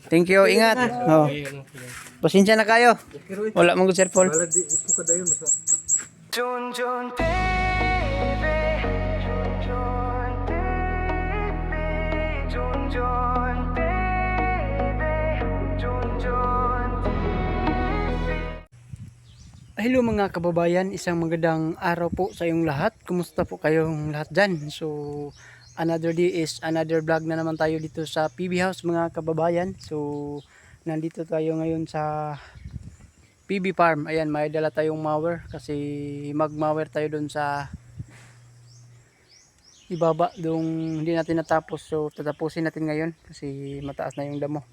Thank you, ingat. Oh. Pasensya na kayo. Wala mong good cellphone. Jun Jun baby, Jun Jun baby, Jun Jun baby, Jun Jun. Hello mga kababayan, isang magandang araw po sa iyong lahat. Kumusta po kayong lahat dyan? So, another day is another vlog na naman tayo dito sa PB House mga kababayan. So, nandito tayo ngayon sa PB Farm. Ayan, may dala tayong mower kasi mag-mower tayo doon sa ibaba. Doon hindi natin natapos. So, tatapusin natin ngayon kasi mataas na yung damo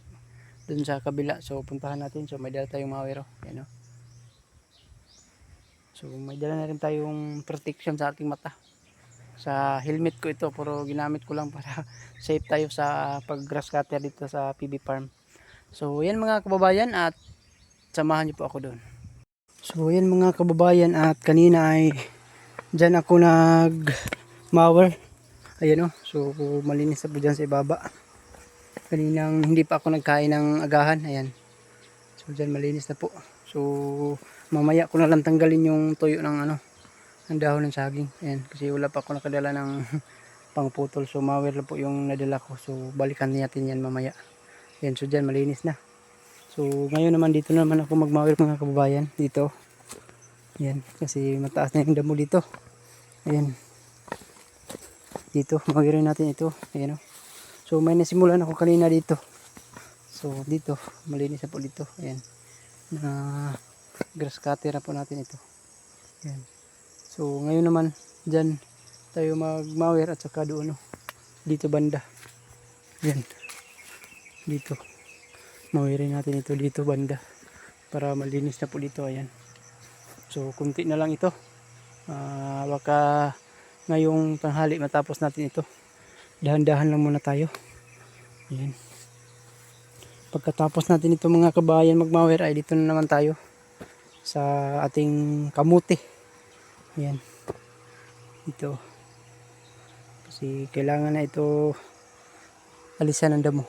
doon sa kabila. So, puntahan natin. So, may dala tayong mower. Oh. Ayan, oh. So may dala na rin tayong protection sa ating mata. Sa helmet ko ito, pero ginamit ko lang para safe tayo sa pag grass cutter dito sa PB Farm. So yan mga kababayan, at samahan niyo po ako doon. So yan mga kababayan, at kanina ay dyan ako nag mower. Ayan o, so malinis na po dyan sa ibaba. Kaninang hindi pa ako nagkain ng agahan. Ayan, so dyan malinis na po. So mamaya ko na lang tanggalin yung tuyo ng ng dahon ng saging. Ayan, kasi wala pa ako nakadala ng pangputol. So mower lang po yung nadala ko. So balikan natin yan mamaya. Ayan, so dyan malinis na. So ngayon naman dito naman ako mag-mower mga kababayan. Dito. Ayan, kasi mataas na yung damo dito. Ayan. Dito, mowerin natin ito. Ayan o. So may nasimulan ako kanina dito. So dito, malinis na po dito. Ayan. Na grass cutter na po natin ito. Ayan. So ngayon naman dyan tayo mag-mower at saka doon dito banda. Ayan. Dito. Mowerin natin ito dito banda para malinis na po dito. Ayan. So kunti na lang ito. Baka ngayong tanghali matapos natin ito. Dahan-dahan lang muna tayo. Ayan. Pagkatapos natin ito mga kabayan mag-mower ay dito na naman tayo sa ating kamuti. Ayan. Dito. Kasi kailangan na ito alisan ng damo.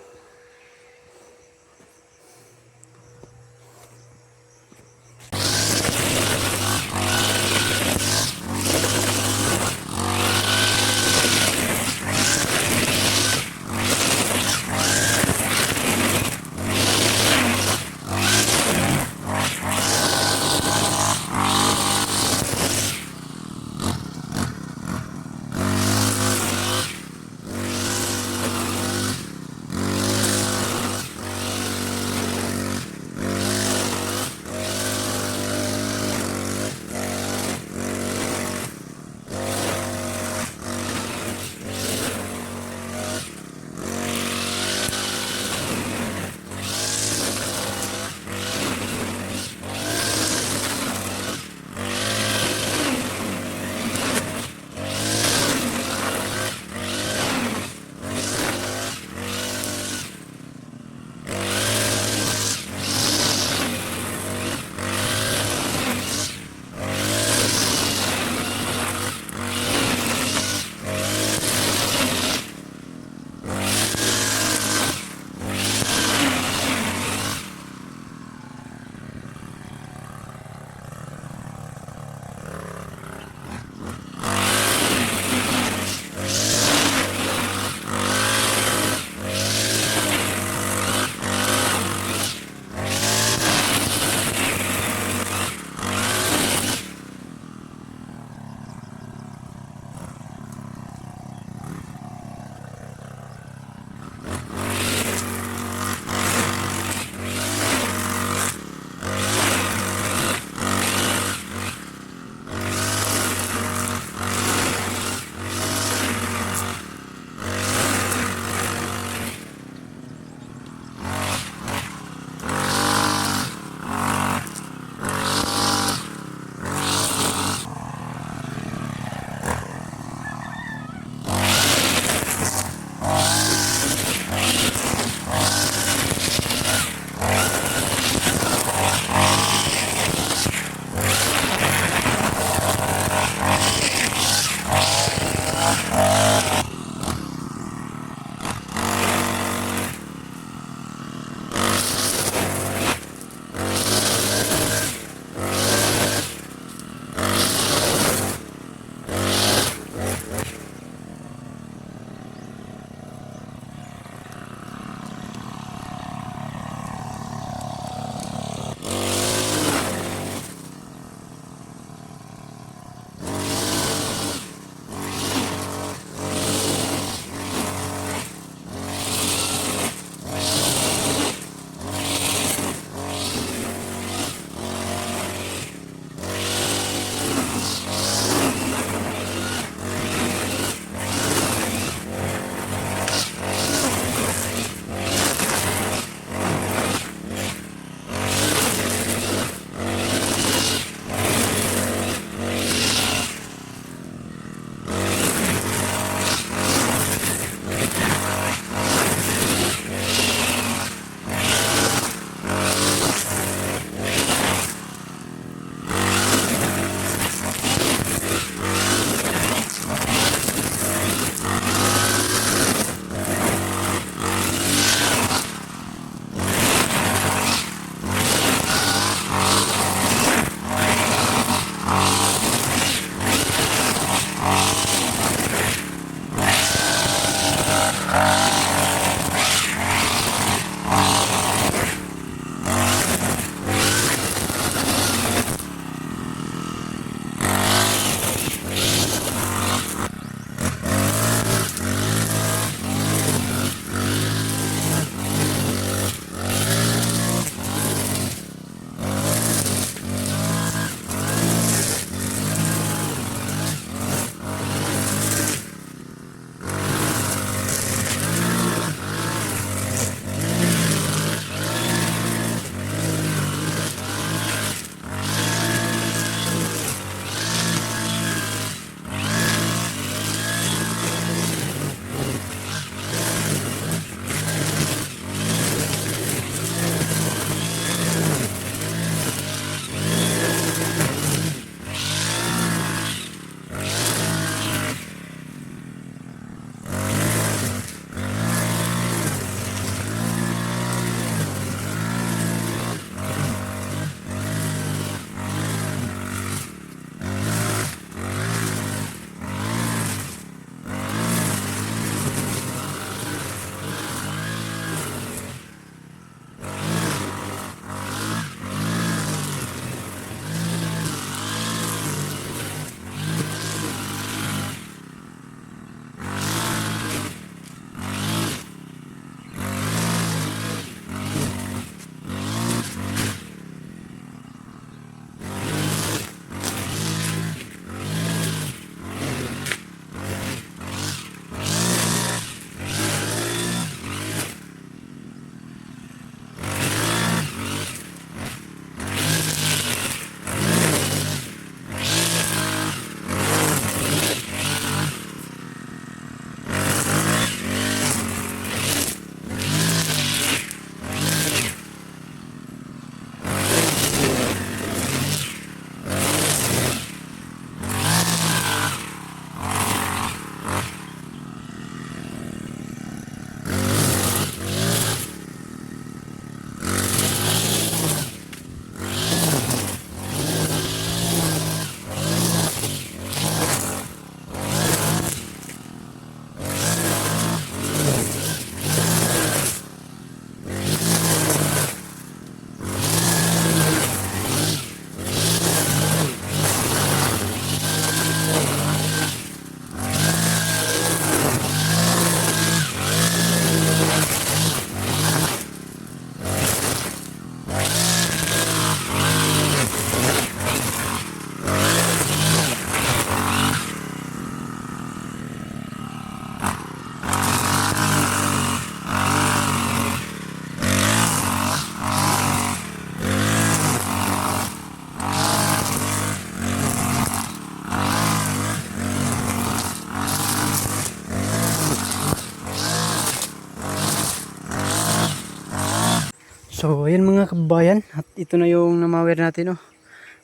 So ayan mga kababayan, at ito na yung namawer natin, oh.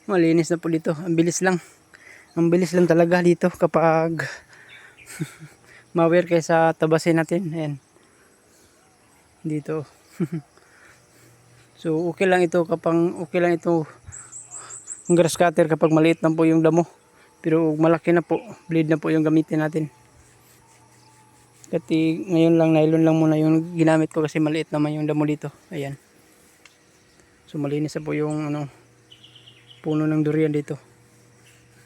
Malinis na po dito, ang bilis lang. Ang bilis lang talaga dito kapag mawer kaysa tabasin natin. Ayan. Dito. So okay lang ito ang grass cutter kapag maliit lang po yung damo. Pero malaki na po, blade na po yung gamitin natin. Kasi ngayon lang nylon lang muna yung ginamit ko kasi maliit naman yung damo dito. Ayan. So malinis na po yung puno ng durian dito.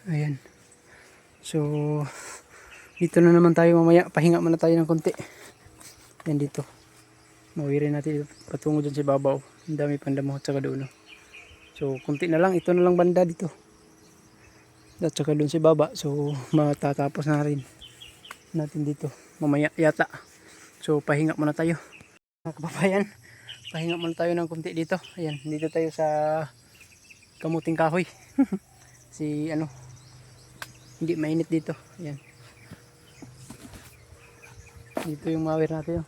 Ayan. So dito na naman tayo mamaya, pahinga muna tayo ng konti. Ayan dito. Mawirin natin patungo dyan sa babaw. Ang dami pang damo at saka doon. So konti na lang, ito na lang banda dito. At saka doon sa baba. So matatapos na rin natin dito mamaya yata. So pahinga muna tayo mga kababayan. Pahinga muna tayo ng konti dito. Ayan, dito tayo sa kamuting kahoy. Si hindi mainit dito. Ayan. Dito yung mawer natin.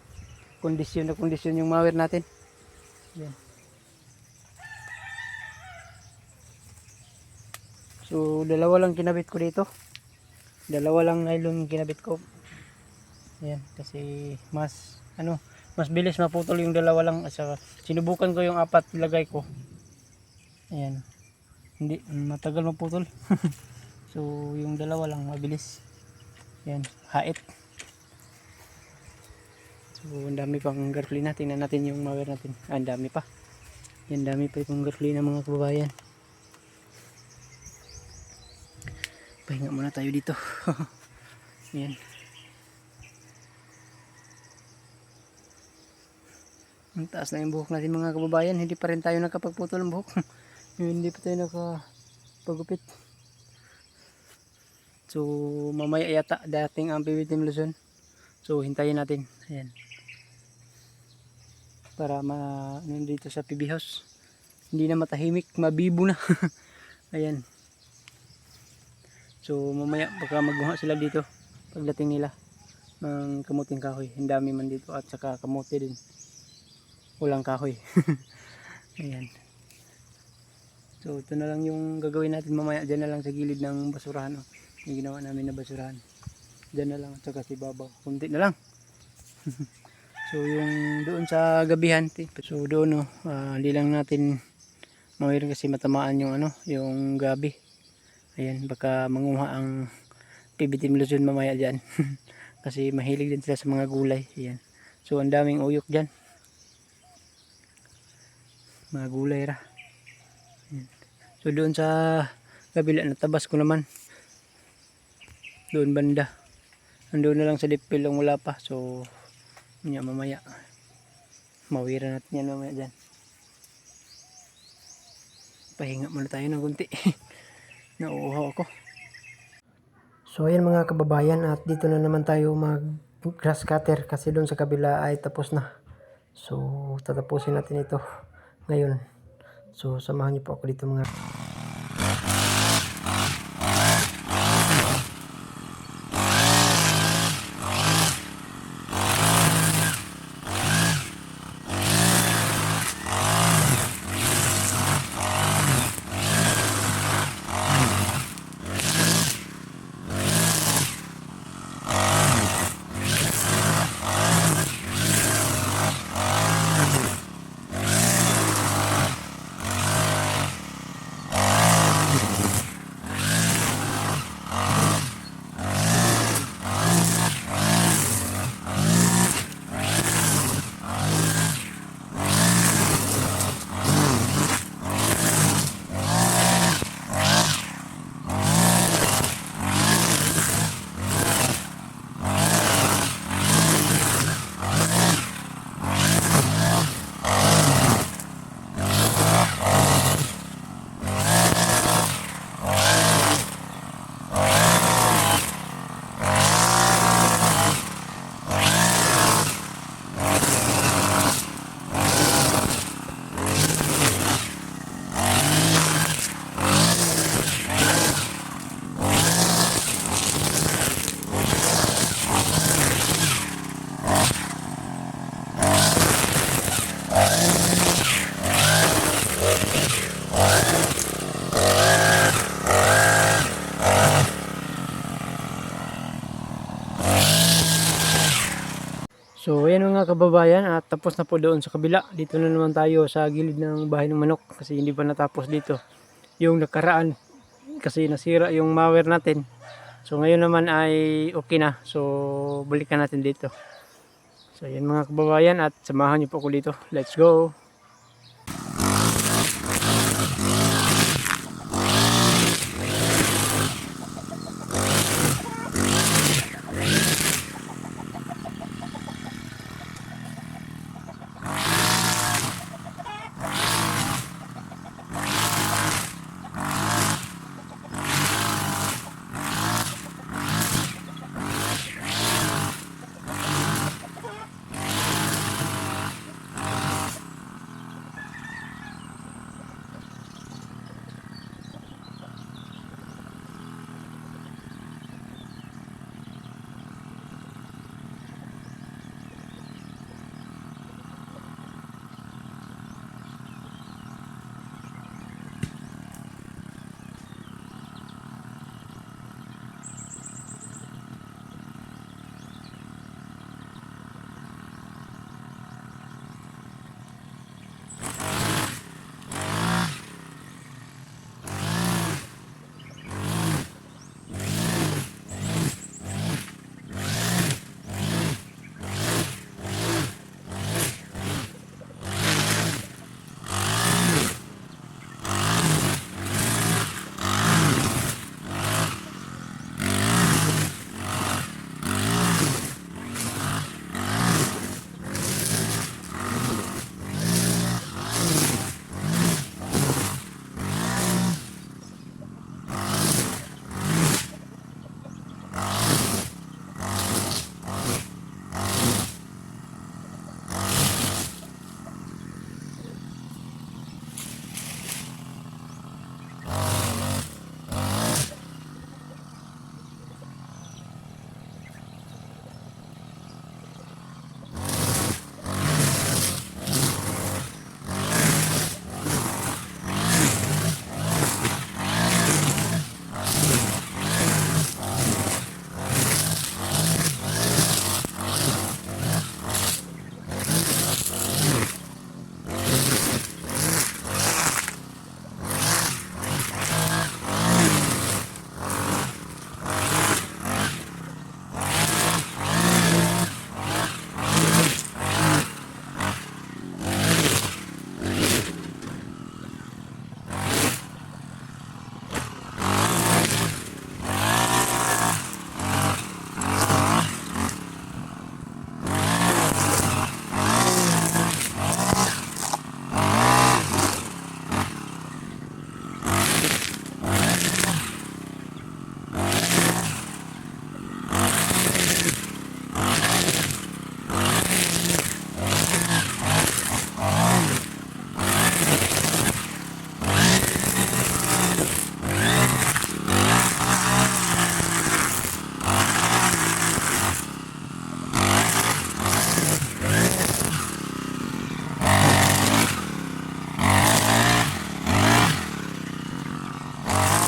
Kondisyon na kondisyon yung mawer natin. Ayan. So dalawa lang kinabit ko dito. Dalawa lang nylon kinabit ko. Ayan, kasi mas bilis maputol yung dalawa lang. Asa sinubukan ko yung 4 lagay ko. Ayan. Hindi matagal maputol. So yung dalawa lang mabilis. Ayan, hait. So ang dami pang garflina. Tingnan natin yung mawer natin. Ang dami pa. Yan, dami pa yung garflina mga kababayan. Pahinga muna tayo dito. Ayan. Ang taas na yung buhok natin mga kababayan. Hindi pa rin tayo nakapagputol ng buhok. Hindi pa tayo nakapagupit. So mamaya yata dating ang PB Team Luzon. So hintayin natin. Ayan. Para dito sa PB House. Hindi na matahimik, mabibo na. Ayan. So mamaya baka magguha sila dito pagdating nila ng kamuting kahoy. Ang dami man dito at saka kamote din. Walang kahoy. Ayan. So ito na lang yung gagawin natin mamaya. Diyan na lang sa gilid ng basurahan. Yung ginawa namin na basurahan. Diyan na lang at saka si babaw. Kunti na lang. So yung doon sa gabihan. So doon hindi lang natin mawir kasi matamaan yung yung gabi. Ayan, baka manguha ang PB Team Luzon mamaya dyan. Kasi mahilig din sila sa mga gulay. Ayan. So ang daming uyok dyan. Mga gulay ra. Ayan. So doon sa kabila natabas ko naman. Doon banda. Andoon na lang sa dipil lang wala pa. So mamaya mawira natin yan mamaya dyan. Pahinga muna tayo ng kunti. Nauuhaw ako. So ayan mga kababayan, at dito na naman tayo mag grass cutter kasi doon sa kabila ay tapos na. So tatapusin natin ito ngayon. So samahan niyo po ako dito mga mga kababayan, at tapos na po doon sa kabila. Dito na naman tayo sa gilid ng bahay ng manok kasi hindi pa natapos dito. Yung nakaraan kasi nasira yung mower natin. So ngayon naman ay okay na. So balikan natin dito. So yan mga kababayan, at samahan niyo po ako dito. Let's go!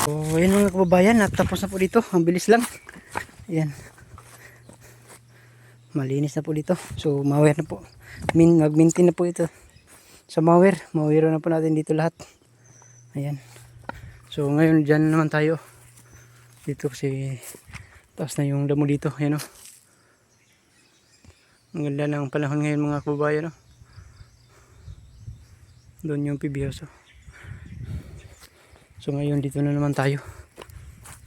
So ayun mga kababayan, at tapos na po dito. Ang bilis lang. Ayan. Malinis na po dito. So mower na po. Mag-maintain na po ito sa mower. Mower na po natin dito lahat. Ayan. So ngayon dyan naman tayo. Dito kasi taas na yung damo dito. Ayan o. Ang ganda ng panahon ngayon mga kababayan o. Doon yung PB House o. So ngayon dito na naman tayo.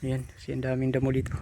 Ayan, kasi ang daming damo dito.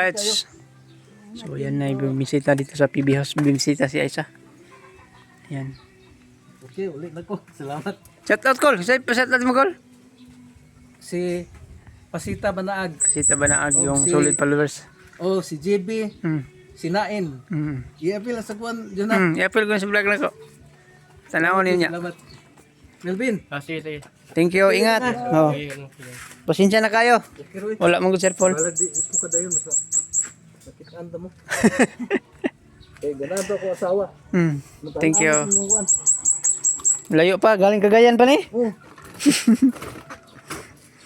Alright. So yan na bumisita dito sa PB House. Bumisita si Aisa. Yan. Okay, ulit na ko. Salamat. Shout out call. Shout out mo call. Si Pasita Banaag. Sita ba na Oh, yung si- solid followers? Oh, si JB. Hmm. Si Nain. Hmm. I-appeal sa kuwan. Yun na. I-appeal ko sa vlog na ko. Tanawon niya. Salamat. Melvin. Sige. Thank you. Ingat. Oh. Pasensya na kayo. Okay, Roy. Wala mong good cellphone. Wala di ko kadayon. Sakit anda mo. Eh, ganado ako asawa. Thank you. Yung kuwan. Layo pa. Galing Cagayan pa ni. Oh.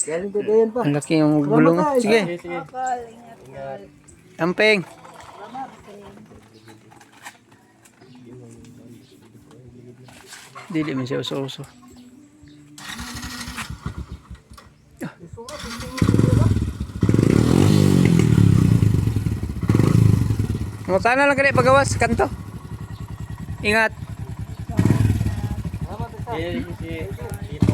Galing kagayan pa. Ang laki yung gulong. Salamat, Sige. Sige. Amping. Dili man siya uso-uso. Mutana lang kani pagawas kanto. Ingat. Sige.